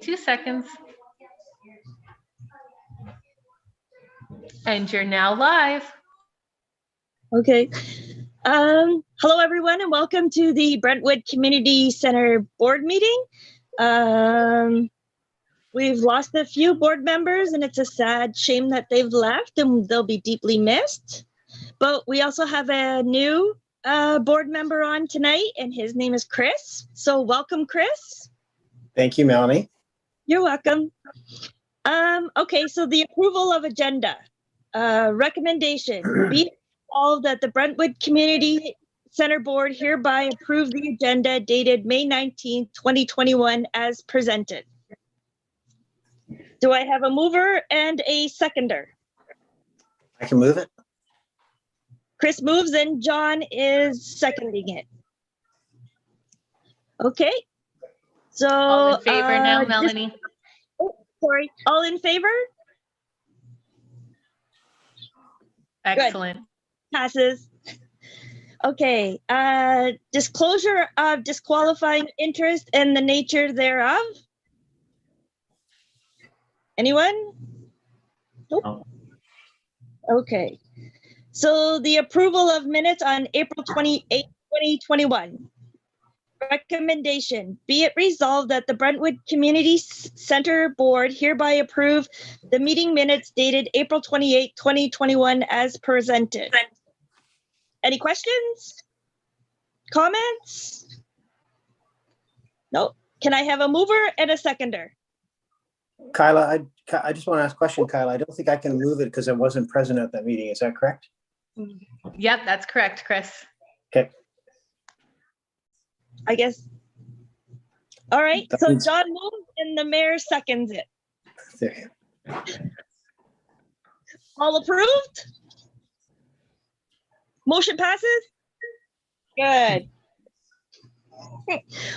2 seconds. And you're now live. Okay. Hello, everyone, and welcome to the Brentwood Community Center board meeting. We've lost a few board members, and it's a sad shame that they've left, and they'll be deeply missed. But we also have a new board member on tonight, and his name is Chris. So welcome, Chris. Thank you, Melanie. You're welcome. Okay, so the approval of agenda. Recommendation. Be resolved that the Brentwood Community Center Board hereby approve the agenda dated May 19th, 2021 as presented. Do I have a mover and a seconder? I can move it. Chris moves and John is seconding it. Okay. So All in favor now, Melanie? Sorry, all in favor? Excellent. Passes. Okay, disclosure of disqualifying interest and the nature thereof. Anyone? Nope. No. Okay, so the approval of minutes on April 28, 2021. Recommendation, be it resolved that the Brentwood Community Center Board hereby approve the meeting minutes dated April 28, 2021 as presented. Any questions? Comments? No. Can I have a mover and a seconder? Kyla, I just want to ask a question, Kyla. I don't think I can move it because I wasn't present at that meeting. Is that correct? Yep, that's correct, Chris. Okay. I guess. All right, so John moves and the mayor seconds it. There. All approved? Motion passes? Good.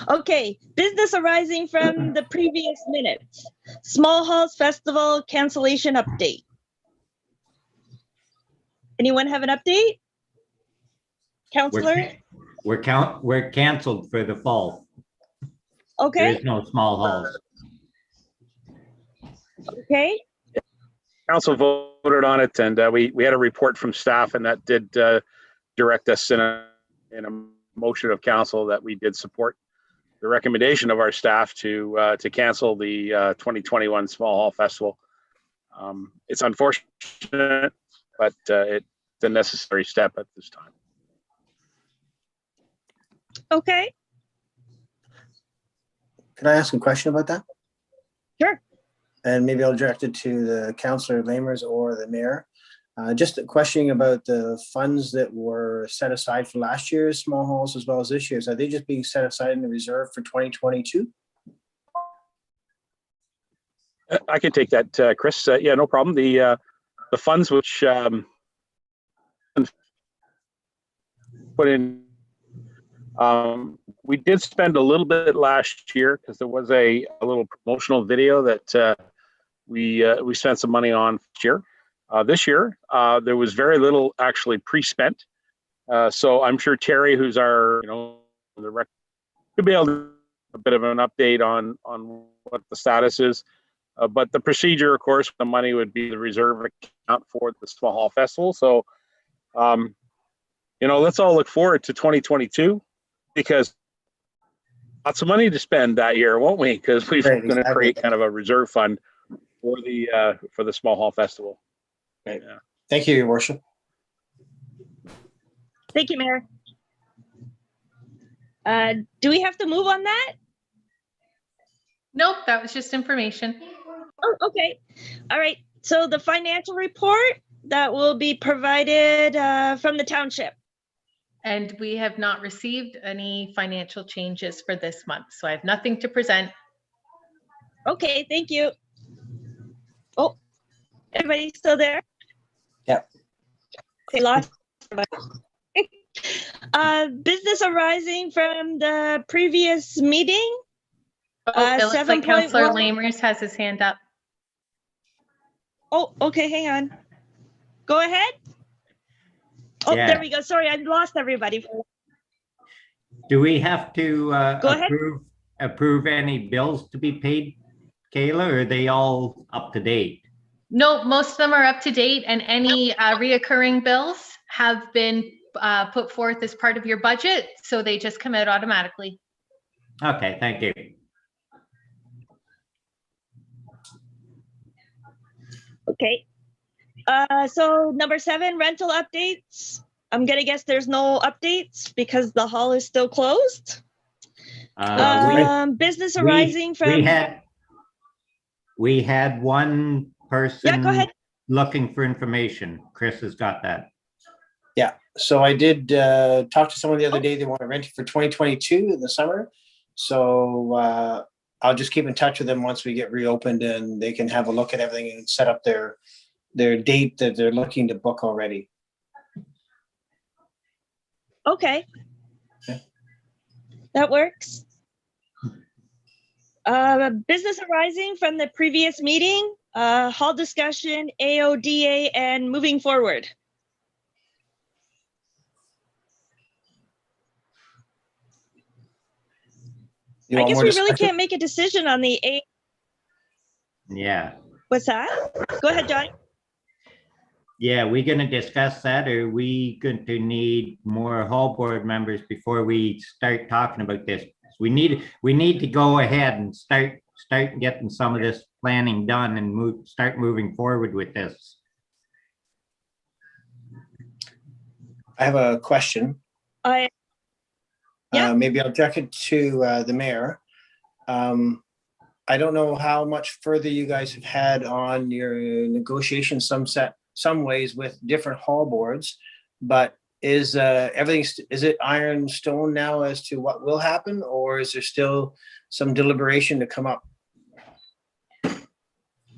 Okay, business arising from the previous minutes. Small Halls Festival cancellation update. Anyone have an update? Counselor? We're canceled for the fall. Okay. There is no small halls. Okay. Council voted on it, and we had a report from staff, and that did direct us in a motion of council that we did support the recommendation of our staff to cancel the 2021 Small Hall Festival. It's unfortunate, but it's a necessary step at this time. Okay. Can I ask a question about that? Sure. And maybe I'll direct it to the Councillor Lamers or the Mayor. Just a question about the funds that were set aside for last year's small halls as well as this year's. Are they just being set aside in the reserve for 2022? I can take that, Chris. Yeah, no problem. The funds which put in, we did spend a little bit last year because there was a little promotional video that we spent some money on last year. This year, there was very little actually pre-spent. So I'm sure Terry, who's our, the rec, could be able to give a bit of an update on what the status is. But the procedure, of course, the money would be the reserve account for the Small Hall Festival. So, let's all look forward to 2022 because lots of money to spend that year, won't we? Because we're going to create kind of a reserve fund for the Small Hall Festival. Right. Yeah. Thank you, Your Worship. Thank you, Mayor. Do we have to move on that? Nope, that was just information. Oh, okay. All right. So the financial report that will be provided from the township. And we have not received any financial changes for this month, so I have nothing to present. Okay, thank you. Oh, everybody still there? Yep. They lost. Business arising from the previous meeting. Oh, it looks like Councillor 7.1. Lamers has his hand up. Oh, okay, hang on. Go ahead. Oh, Yeah. There we go. Sorry, I lost everybody. Do we have to Go ahead. approve any bills to be paid? Kayla, or are they all up to date? No, most of them are up to date, and any reoccurring bills have been put forth as part of your budget, so they just come out automatically. Okay, thank you. Okay. So number 7, rental updates. I'm gonna guess there's no updates because the hall is still closed. Business arising from. We had one person. Yeah, go ahead. Looking for information. Chris has got that. Yeah, so I did talk to someone the other day. They want to rent it for 2022 in the summer. So I'll just keep in touch with them once we get reopened, and they can have a look at everything and set up their date that they're looking to book already. Okay. Okay. That works. Business arising from the previous meeting, hall discussion, AODA, and moving forward. I guess we really can't make a decision on the A. Yeah. What's that? Go ahead, Johnny. Yeah, we're going to discuss that, or are we going to need more hall board members before we start talking about this? We need to go ahead and start getting some of this planning done and start moving forward with this. I have a question. Yeah. Maybe I'll direct it to the mayor. I don't know how much further you guys have had on your negotiations, some ways with different hall boards, but is it iron stone now as to what will happen, or is there still some deliberation to come up?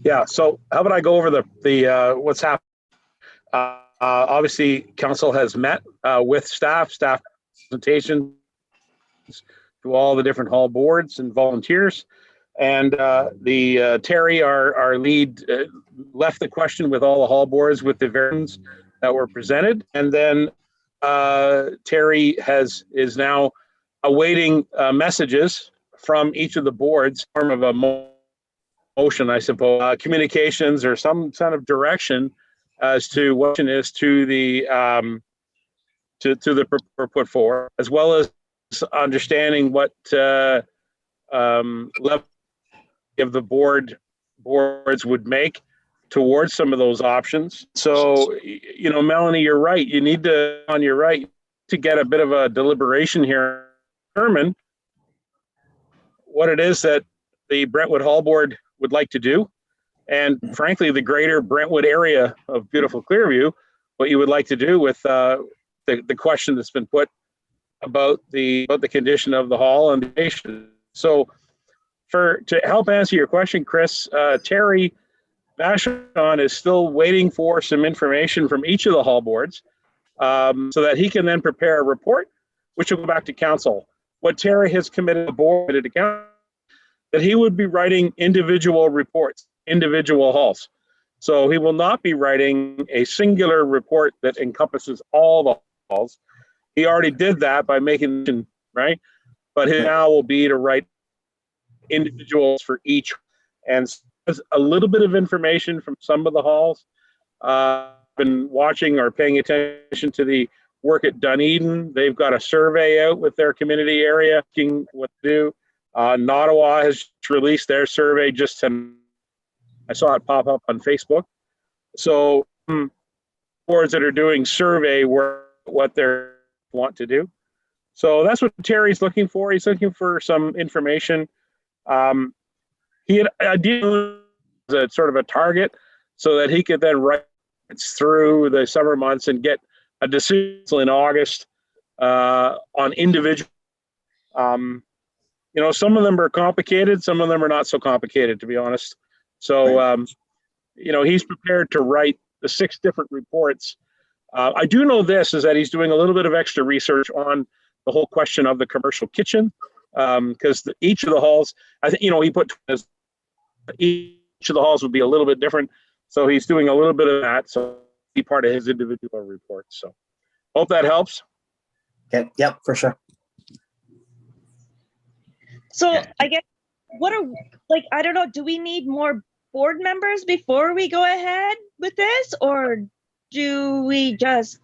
Yeah, so how about I go over the what's happened? Obviously, council has met with staff presentation to all the different hall boards and volunteers. And Terry, our lead, left the question with all the hall boards with the variants that were presented. And then Terry is now awaiting messages from each of the boards, form of a motion, I suppose, communications or some kind of direction as to what is to the to the put forward, as well as understanding what level of the boards would make towards some of those options. So, Melanie, you're right. You need to, to get a bit of a deliberation here, determine what it is that the Brentwood Hall Board would like to do. And frankly, the greater Brentwood area of beautiful Clearview, what you would like to do with the question that's been put about the condition of the hall and the nation. So to help answer your question, Chris, Terry Vachon is still waiting for some information from each of the hall boards so that he can then prepare a report, which will go back to council. What Terry has committed the board to council, that he would be writing individual reports, individual halls. So he will not be writing a singular report that encompasses all the halls. He already did that by making, right? But his now will be to write individuals for each, and a little bit of information from some of the halls. Been watching or paying attention to the work at Dunedin. They've got a survey out with their community area, asking what to do. Nottawa has released their survey just to, I saw it pop up on Facebook. So boards that are doing survey work, what they want to do. So that's what Terry's looking for. He's looking for some information. He had ideally a sort of a target so that he could then write through the summer months and get a decision in August on individual. Some of them are complicated, some of them are not so complicated, to be honest. So, he's prepared to write the 6 different reports. I do know this is that he's doing a little bit of extra research on the whole question of the commercial kitchen, because each of the halls, I think, he put each of the halls would be a little bit different. So he's doing a little bit of that. So be part of his individual report. So hope that helps. Okay. Yep, for sure. So I guess what are, like, I don't know, do we need more board members before we go ahead with this? Or do we just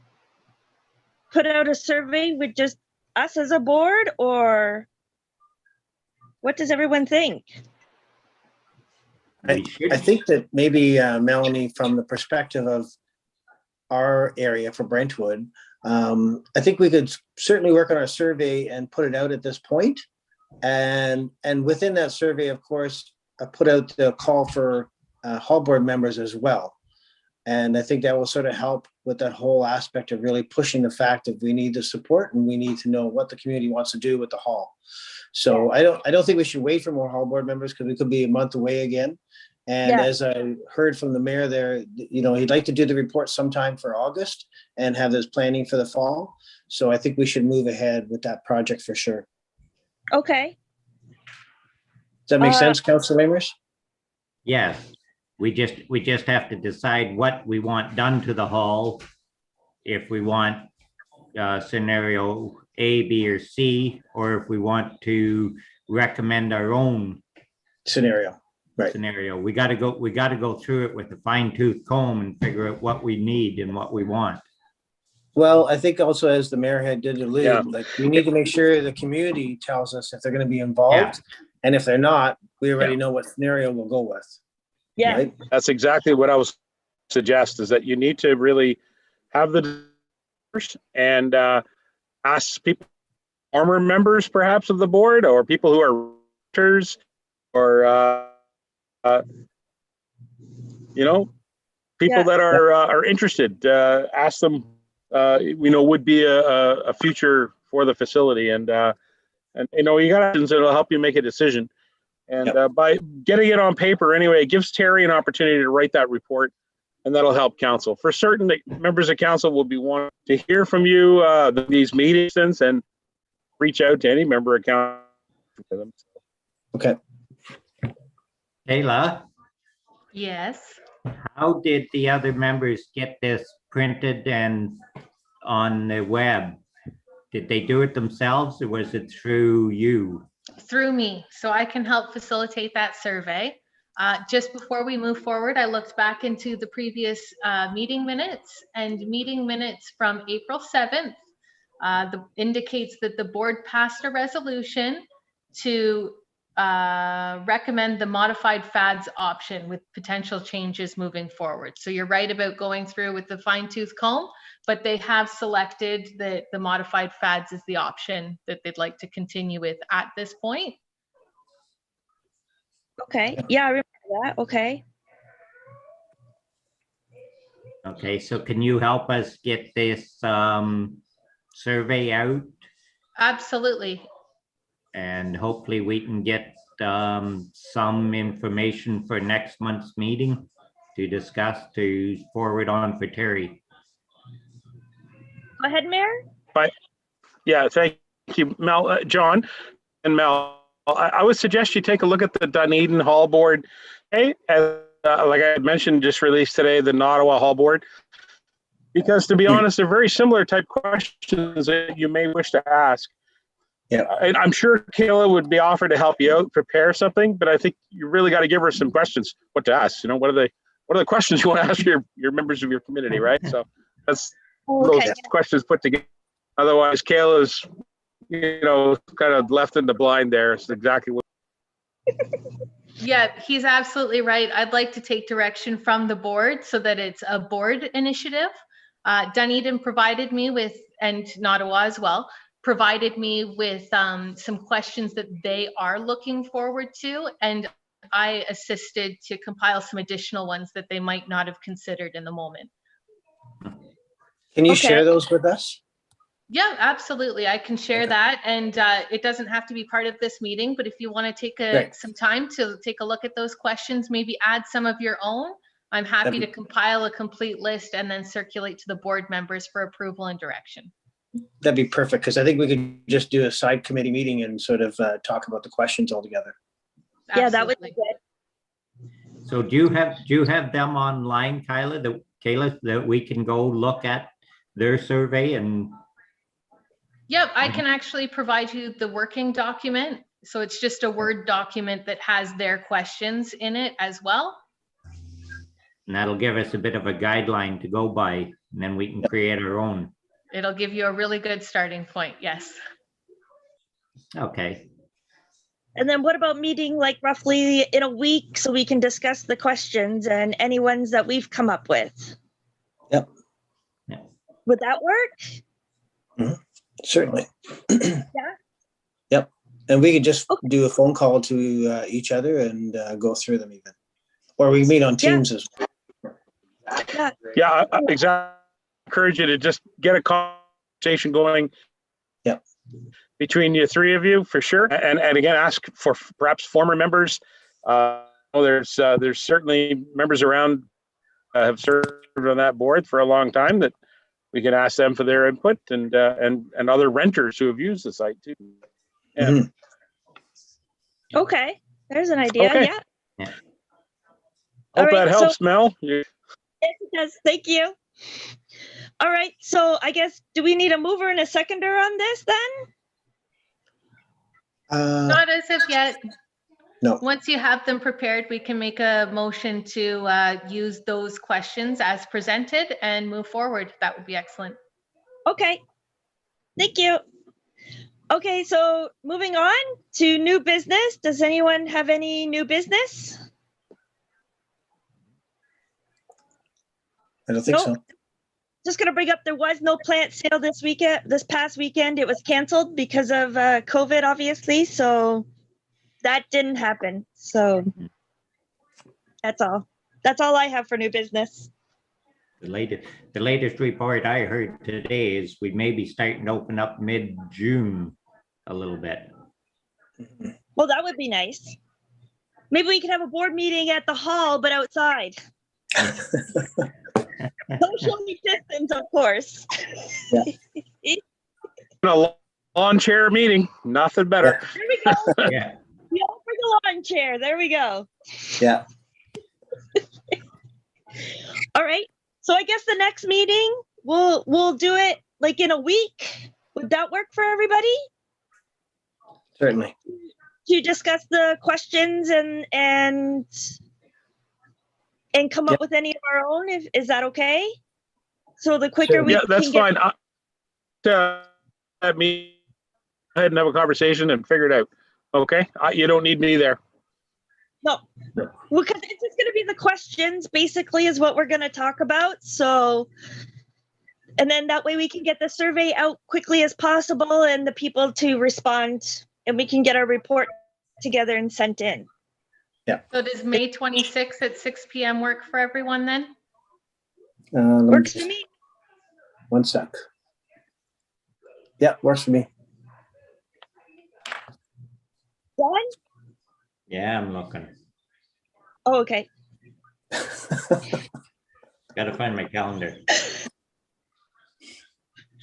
put out a survey with just us as a board? Or what does everyone think? We should. I think that maybe, Melanie, from the perspective of our area for Brentwood, I think we could certainly work on our survey and put it out at this point. And within that survey, of course, put out the call for hall board members as well. And I think that will sort of help with that whole aspect of really pushing the fact that we need the support and we need to know what the community wants to do with the hall. So I don't think we should wait for more hall board members, because we could be a month away again. And as I heard from the mayor there, you know, he'd like to do the report sometime for August and have this planning for the fall. So I think we should move ahead with that project for sure. Okay. Does that make sense, Councilor Lamers? Yes, we just have to decide what we want done to the hall. If we want scenario A, B, or C, or if we want to recommend our own Scenario. Right. scenario. We got to go through it with a fine tooth comb and figure out what we need and what we want. Well, I think also, as the mayor had did allude, Yeah. like, we need to make sure the community tells us if they're going to be involved. And if they're not, we already know what scenario we'll go with. Yeah. Right? That's exactly what I was suggest, is that you need to really have the and ask people, former members perhaps of the board, or people who are renters, or you know, people that are interested. Ask them. You know, would be a future for the facility, and you know, you got options that'll help you make a decision. And by getting it on paper anyway, it gives Terry an opportunity to write that report, and that'll help council. For certain, members of council will be wanting to hear from you these meetings, and reach out to any member of council for them. Okay. Kayla, Yes. how did the other members get this printed and on the web? Did they do it themselves, or was it through you? Through me, so I can help facilitate that survey. Just before we move forward, I looked back into the previous meeting minutes, and meeting minutes from April 7th indicates that the board passed a resolution to recommend the modified FADS option with potential changes moving forward. So you're right about going through with the fine tooth comb, but they have selected the modified FADS as the option that they'd like to continue with at this point. Okay. Yeah, I remember that. Okay. Okay, so can you help us get this survey out? Absolutely. And hopefully we can get some information for next month's meeting to discuss, to forward on for Terry. Go ahead, Mayor. Yeah, thank you, Mel, John, and Mel. I would suggest you take a look at the Dunedin Hall Board. Hey, like I had mentioned, just released today, the Ottawa Hall Board, because to be honest, they're very similar type questions that you may wish to ask. Yeah, I'm sure Kayla would be offered to help you out, prepare something, but I think you really got to give her some questions, what to ask. You know, what are the questions you want to ask your members of your community, right? So that's those questions put together. Otherwise, Kayla's, you know, kind of left in the blind there. It's exactly what. Yeah, he's absolutely right. I'd like to take direction from the board so that it's a board initiative. Dunedin provided me with, and Ottawa as well, provided me with some questions that they are looking forward to, and I assisted to compile some additional ones that they might not have considered in the moment. Can you share those with us? Yeah, absolutely. I can share that, and it doesn't have to be part of this meeting, but if you want to take some time to take a look at those questions, maybe add some of your own, I'm happy to compile a complete list and then circulate to the board members for approval and direction. That'd be perfect, because I think we could just do a side committee meeting and sort of talk about the questions all together. Yeah, that would be good. So do you have them online, Kayla, that we can go look at their survey? And yep, I can actually provide you the working document So it's just a Word document that has their questions in it as well. And that'll give us a bit of a guideline to go by, and then we can create our own. It'll give you a really good starting point. Yes. Okay. And then what about meeting like roughly in a week so we can discuss the questions and any ones that we've come up with? Yep. Yeah. Would that work? Certainly. Yeah. Yep. And we could just do a phone call to each other and go through them even. Or we can meet on Teams as well. Yeah. Yeah, exactly. Encourage you to just get a conversation going. Yep. Between you three of you, for sure. And again, ask for perhaps former members. There's certainly members around have served on that board for a long time that we can ask them for their input, and other renters who have used the site too. Yeah. Mhm. Okay. There's an idea. Okay. Yeah. Yeah. All Hope right, that helps, Mel. Yes, it does. Thank you. All right. So I guess, do we need a mover and a seconder on this then? Not as of yet. No. Once you have them prepared, we can make a motion to use those questions as presented and move forward. That would be excellent. Okay. Thank you. Okay, so moving on to new business. Does anyone have any new business? I don't think Nope. so. Just gonna bring up, there was no plant sale this past weekend. It was canceled because of COVID, obviously. So that didn't happen. So that's all. That's all I have for new business. The latest report I heard today is we may be starting to open up mid-June a little bit. Well, that would be nice. Maybe we could have a board meeting at the hall, but outside. Socially distance, of course. A lawn chair meeting, nothing better. There we go. Yeah. We all bring a lawn chair. There we go. Yeah. All right. So I guess the next meeting, we'll do it like in a week. Would that work for everybody? Certainly. To discuss the questions and come up with any of our own. Is that okay? So the quicker Sure. we Yeah, that's can fine. Let me go ahead and have a conversation and figure it out. Okay, you don't need me there. No, because it's just going to be the questions basically is what we're going to talk about. So, and then that way we can get the survey out quickly as possible and the people to respond, and we can get our report together and sent in. So does May 26th at 6 p.m. work for everyone then? Works for me. One sec. Yeah, works for me. Done? Yeah, I'm looking. Oh, okay. Gotta find my calendar.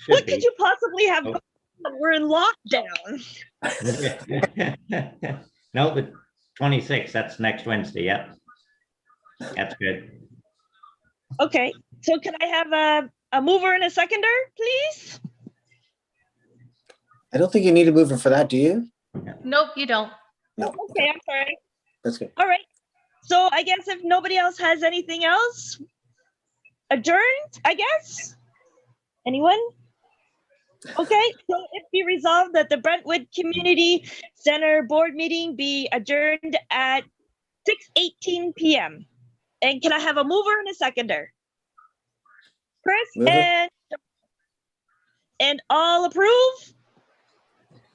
What Should could be. you possibly have? Oh. We're in lockdown. No, the 26th, that's next Wednesday. Yep. That's good. Okay. So can I have a mover and a seconder, please? I don't think you need a mover for that, do you? Nope, you don't. No. Okay, I'm sorry. That's good. All right. So I guess if nobody else has anything else, adjourned, I guess? Anyone? Okay, so it be resolved that the Brentwood Community Center Board meeting be adjourned at 6:18 p.m. And can I have a mover and a seconder? Chris Mover. and all approve?